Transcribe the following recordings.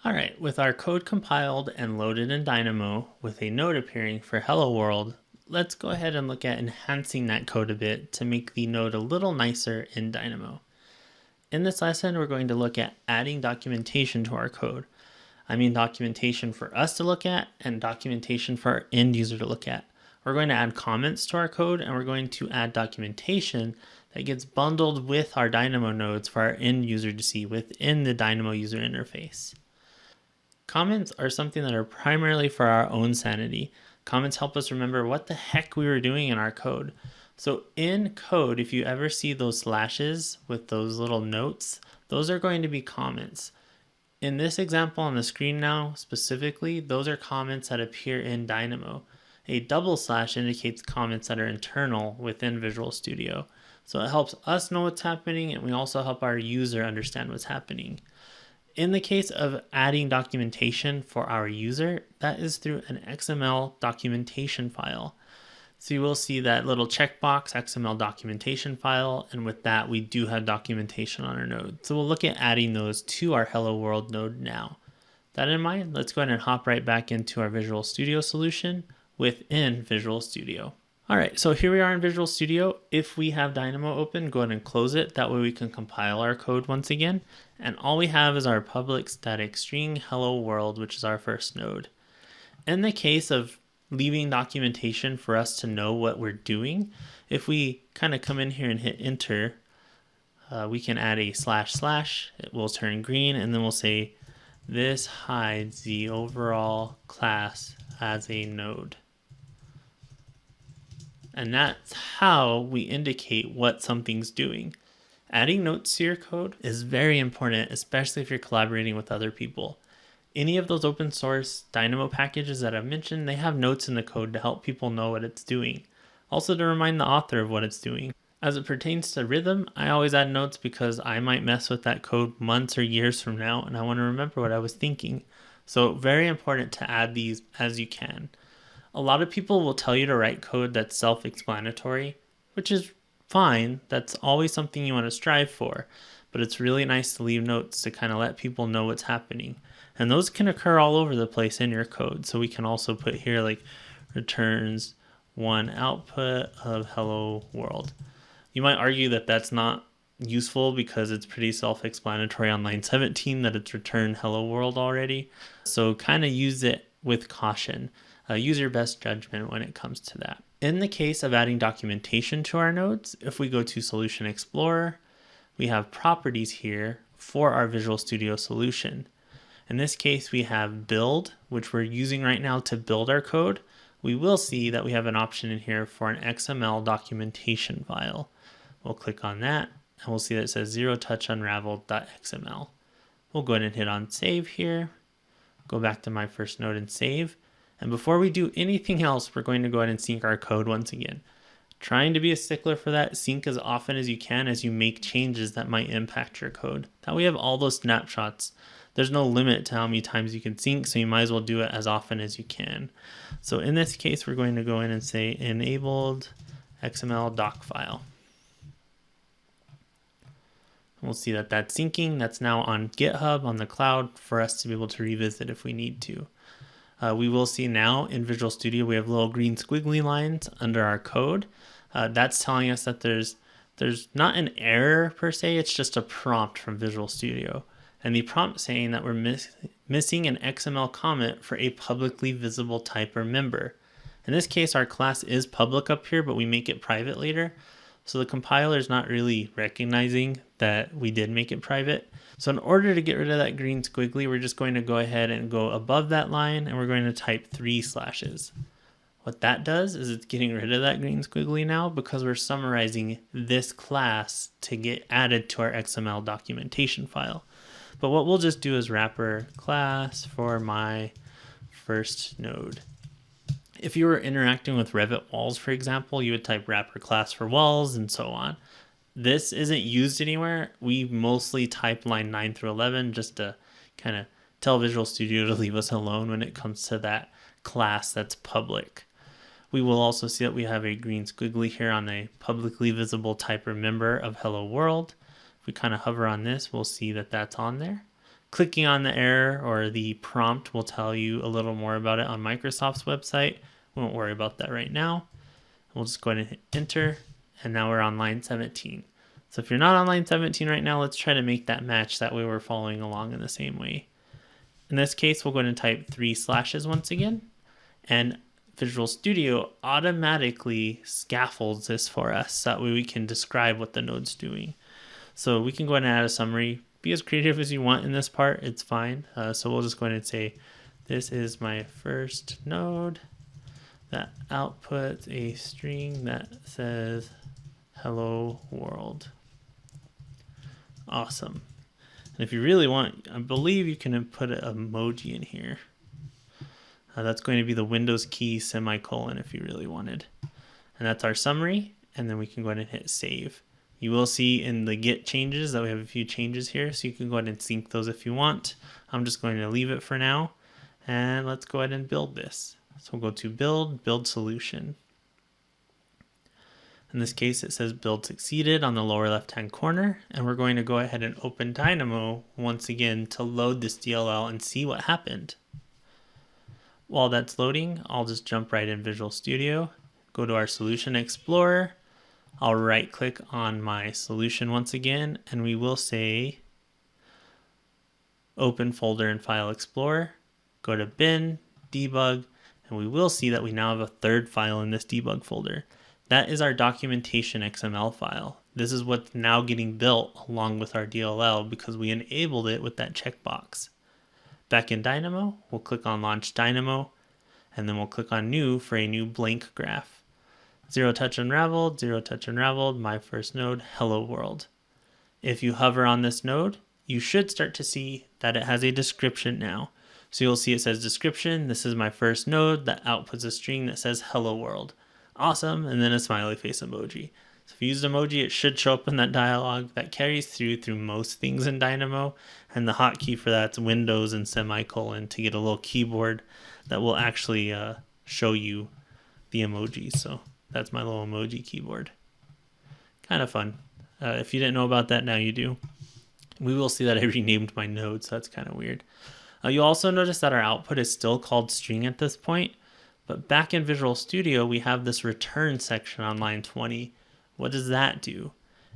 All right, with our code compiled and loaded in Dynamo with a node appearing for Hello World, let's go ahead and look at enhancing that code a bit to make the node a little nicer in Dynamo. In this lesson, we're going to look at adding documentation to our code. I mean documentation for us to look at and documentation for our end user to look at. We're going to add comments to our code, and we're going to add documentation that gets bundled with our Dynamo nodes for our end user to see within the Dynamo user interface. Comments are something that are primarily for our own sanity. Comments help us remember what the heck we were doing in our code. So in code, if you ever see those slashes with those little notes, those are going to be comments. In this example on the screen now, specifically, those are comments that appear in Dynamo. A double slash indicates comments that are internal within Visual Studio. So it helps us know what's happening, and we also help our user understand what's happening. In the case of adding documentation for our user, that is through an XML documentation file. So you will see that little checkbox XML documentation file, and with that we do have documentation on our node. So we'll look at adding those to our Hello World node now. That in mind, let's go ahead and hop right back into our Visual Studio solution within Visual Studio. All right, so here we are in Visual Studio. If we have Dynamo open, go ahead and close it. That way we can compile our code once again. And all we have is our public static string hello world, which is our first node. In the case of leaving documentation for us to know what we're doing, if we kind of come in here and hit enter, we can add a // it will turn green, and then we'll say this hides the overall class as a node. And that's how we indicate what something's doing. Adding notes to your code is very important, especially if you're collaborating with other people. Any of those open source Dynamo packages that I've mentioned, they have notes in the code to help people know what it's doing. Also to remind the author of what it's doing. As it pertains to rhythm, I always add notes because I might mess with that code months or years from now, and I want to remember what I was thinking. So very important to add these as you can. A lot of people will tell you to write code that's self-explanatory, which is fine. That's always something you want to strive for, but it's really nice to leave notes to kind of let people know what's happening. And those can occur all over the place in your code. So we can also put here like returns one output of hello world. You might argue that that's not useful because it's pretty self-explanatory on line 17 that it's returned hello world already. So kind of use it with caution. Use your best judgment when it comes to that. In the case of adding documentation to our nodes, if we go to Solution Explorer, we have properties here for our Visual Studio solution. In this case, we have build, which we're using right now to build our code. We will see that we have an option in here for an XML documentation file. We'll click on that, and we'll see that it says zero touch unraveled.xml. We'll go ahead and hit on save here, go back to my first node and save. And before we do anything else, we're going to go ahead and sync our code once again. Trying to be a stickler for that, sync as often as you can as you make changes that might impact your code. That way you have all those snapshots. There's no limit to how many times you can sync, so you might as well do it as often as you can. So in this case, we're going to go in and say enabled XML doc file. We'll see that that's syncing. That's now on GitHub on the cloud for us to be able to revisit if we need to. We will see now in Visual Studio we have little green squiggly lines under our code. That's telling us that there's not an error per se, it's just a prompt from Visual Studio. And the prompt saying that we're missing an XML comment for a publicly visible type or member. In this case, our class is public up here, but we make it private later. So the compiler is not really recognizing that we did make it private. So in order to get rid of that green squiggly, we're just going to go ahead and go above that line, and we're going to type 3 slashes. What that does is it's getting rid of that green squiggly now because we're summarizing this class to get added to our XML documentation file. But what we'll just do is wrapper class for my first node. If you were interacting with Revit walls, for example, you would type wrapper class for walls and so on. This isn't used anywhere. We mostly type line 9 through 11 just to kind of tell Visual Studio to leave us alone when it comes to that class that's public. We will also see that we have a green squiggly here on a publicly visible type or member of Hello World. If we kind of hover on this, we'll see that that's on there. Clicking on the error or the prompt will tell you a little more about it on Microsoft's website. We won't worry about that right now. We'll just go ahead and hit enter, and now we're on line 17. So if you're not on line 17 right now, let's try to make that match. That way we're following along in the same way. In this case, we'll go ahead and type 3 slashes once again, and Visual Studio automatically scaffolds this for us. So that way we can describe what the node's doing. So we can go ahead and add a summary. Be as creative as you want in this part, it's fine. So we'll just go ahead and say, this is my first node that outputs a string that says hello world. Awesome. And if you really want, I believe you can put an emoji in here. That's going to be the Windows key semicolon if you really wanted. And that's our summary. And then we can go ahead and hit save. You will see in the Git changes that we have a few changes here, so you can go ahead and sync those if you want. I'm just going to leave it for now. And let's go ahead and build this. So we'll go to build solution. In this case, it says build succeeded on the lower left-hand corner, and we're going to go ahead and open Dynamo once again to load this DLL and see what happened. While that's loading, I'll just jump right in Visual Studio, go to our Solution Explorer. I'll right-click on my solution once again, and we will say Open Folder in File Explorer, go to Bin, Debug, and we will see that we now have a third file in this debug folder. That is our documentation XML file. This is what's now getting built along with our DLL because we enabled it with that checkbox. Back in Dynamo, we'll click on Launch Dynamo, and then we'll click on New for a new blank graph. Zero touch unraveled, my first node, hello world. If you hover on this node, you should start to see that it has a description now. So you'll see it says description, this is my first node that outputs a string that says hello world. Awesome, and then a smiley face emoji. So if you use emoji, it should show up in that dialog. That carries through most things in Dynamo, and the hotkey for that's Windows and semicolon to get a little keyboard that will actually show you the emojis. So that's my little emoji keyboard. Kind of fun. If you didn't know about that, now you do. We will see that I renamed my node, so that's kind of weird. You'll also notice that our output is still called string at this point, but back in Visual Studio, we have this return section on line 20. What does that do?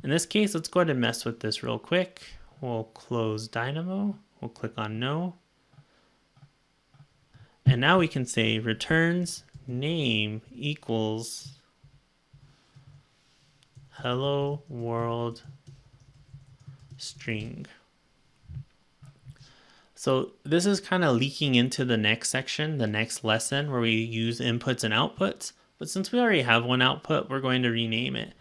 In this case, let's go ahead and mess with this real quick. We'll close Dynamo. We'll click on No. And now we can say returns name equals hello world string. So this is kind of leaking into the next section, the next lesson where we use inputs and outputs. But since we already have one output, we're going to rename it.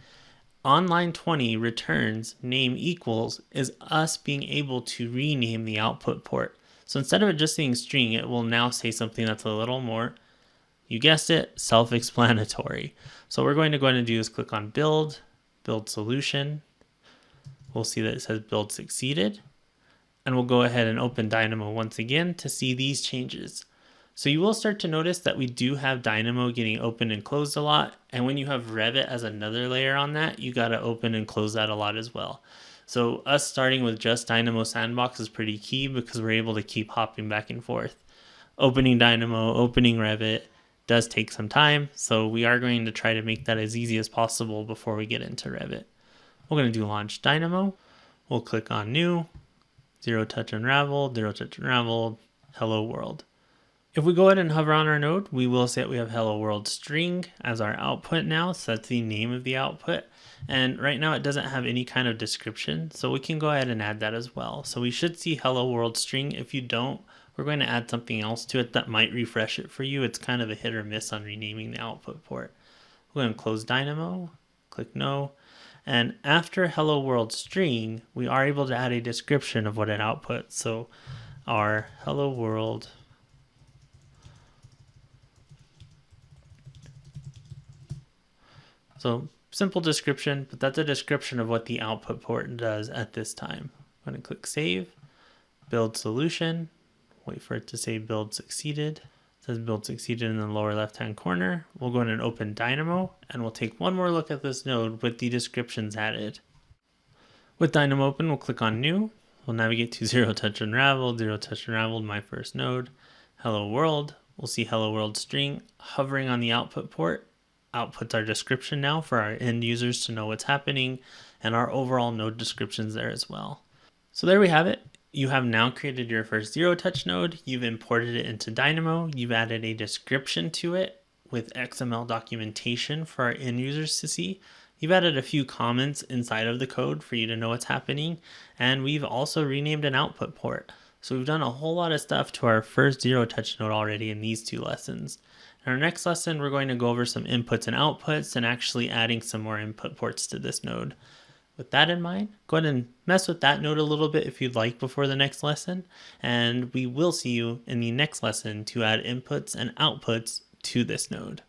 On line 20, returns name equals is us being able to rename the output port. So instead of it just saying string, it will now say something that's a little more, you guessed it, self-explanatory. So what we're going to go ahead and do is click on build solution. We'll see that it says build succeeded. And we'll go ahead and open Dynamo once again to see these changes. So you will start to notice that we do have Dynamo getting opened and closed a lot. And when you have Revit as another layer on that, you got to open and close that a lot as well. So us starting with just Dynamo Sandbox is pretty key because we're able to keep hopping back and forth. Opening Dynamo, opening Revit does take some time. So we are going to try to make that as easy as possible before we get into Revit. We're going to do Launch Dynamo. We'll click on New. Zero touch unraveled, hello world. If we go ahead and hover on our node, we will see that we have hello world string as our output now. So that's the name of the output. And right now it doesn't have any kind of description. So we can go ahead and add that as well. So we should see hello world string. If you don't, we're going to add something else to it that might refresh it for you. It's kind of a hit or miss on renaming the output port. We're going to close Dynamo, click no. And after hello world string, we are able to add a description of what it outputs. So our hello world so simple description, but that's a description of what the output port does at this time. I'm going to click save, build solution, wait for it to say build succeeded. It says build succeeded in the lower left hand corner. We'll go ahead and open Dynamo and we'll take one more look at this node with the descriptions added. With Dynamo open, we'll click on new. We'll navigate to Zero Touch Unraveled, Zero Touch Unraveled, my first node. Hello World, we'll see Hello World string. Hovering on the output port outputs our description now for our end users to know what's happening, and our overall node descriptions there as well. So there we have it. You have now created your first Zero Touch node. You've imported it into Dynamo. You've added a description to it with XML documentation for our end users to see. You've added a few comments inside of the code for you to know what's happening. And we've also renamed an output port. So we've done a whole lot of stuff to our first Zero Touch node already in these 2 lessons. In our next lesson, we're going to go over some inputs and outputs and actually adding some more input ports to this node. With that in mind, go ahead and mess with that node a little bit if you'd like before the next lesson. And we will see you in the next lesson to add inputs and outputs to this node.